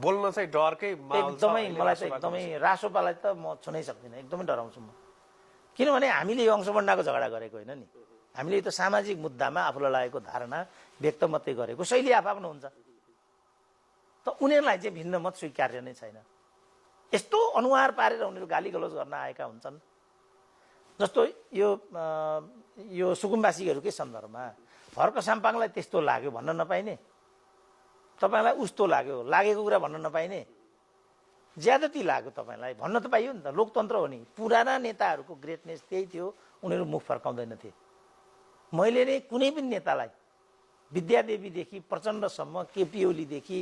बोल्न चाहिँ डरकै माहौल छ एकदमै अहिले मलाई त रासोपाको एकदमै रासोपालाई त म छुनै सक्दिनँ, एकदमै डराउँछु म। किनभने हामीले यो अंशबन्डाको झगडा गरेको होइन नि, हामीले त सामाजिक मुद्दामा आफूलाई लागेको धारणा व्यक्त मात्रै गरेको। शैली आफआफ्नो हुन्छ, त उनीहरूलाई चाहिँ भिन्न मत स्वीकार्य नै छैन। यस्तो अनुहार पारेर उनीहरू गाली गलौज गर्न आएका हुन्छन्। जस्तो यो सुकुम्बासीहरूकै सन्दर्भमा फर्क साम्पाङलाई त्यस्तो लाग्यो भन्न नपाइने, तपाईँलाई उस्तो लाग्यो, लागेको कुरा भन्न नपाइने, ज्यादती लाग्यो तपाईँलाई भन्न त पाइयो नि त, लोकतन्त्र हो नि। पुराना नेताहरूको ग्रेटनेस त्यही थियो, उनीहरू मुख फर्काउँदैनथे। मैले नै कुनै पनि नेतालाई विद्यादेवीदेखि प्रचण्डसम्म, केपी ओलीदेखि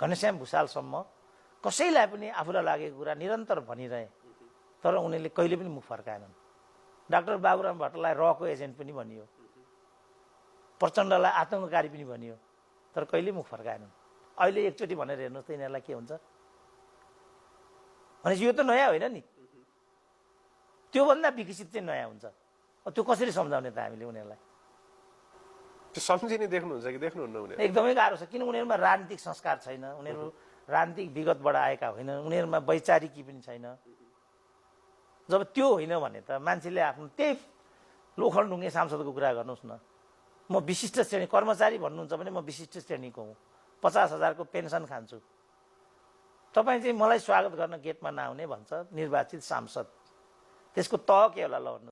घनश्याम भुषालसम्म कसैलाई पनि आफूलाई लागेको कुरा निरन्तर भनिरहे, तर उनीहरूले कहिले पनि मुख फर्काएनन्। डाक्टर बाबुराम भट्टराईलाई रको एजेन्ट पनि भनियो, प्रचण्डलाई आतङ्ककारी पनि भनियो, तर कहिले मुख फर्काएनन्। अहिले एकचोटि भनेर हेर्नुहोस् त यिनीहरूलाई के हुन्छ। भनेपछि यो त नयाँ होइन नि, त्योभन्दा विकसित चाहिँ नयाँ हुन्छ। त्यो कसरी सम्झाउने त हामीले उनीहरूलाई? त्यो सम्झिने देख्नुहुन्छ कि देख्नुहुन्न उनीहरू? एकदमै गाह्रो छ, किन उनीहरूमा राजनीतिक संस्कार छैन, उनीहरू राजनीतिक विगतबाट आएका होइन, उनीहरूमा वैचारिकी पनि छैन। जब त्यो होइन भने त मान्छेले आफ्नो त्यही लोखलढुङ्गे सांसदको कुरा गर्नुहोस् न। म विशिष्ट श्रेणी कर्मचारी भन्नुहुन्छ भने म विशिष्ट श्रेणीको हुँ, 50,000को पेन्सन खान्छु। तपाईँ चाहिँ मलाई स्वागत गर्न गेटमा नआउने भन्छ निर्वाचित सांसद, त्यसको तह के होला ल भन्नु।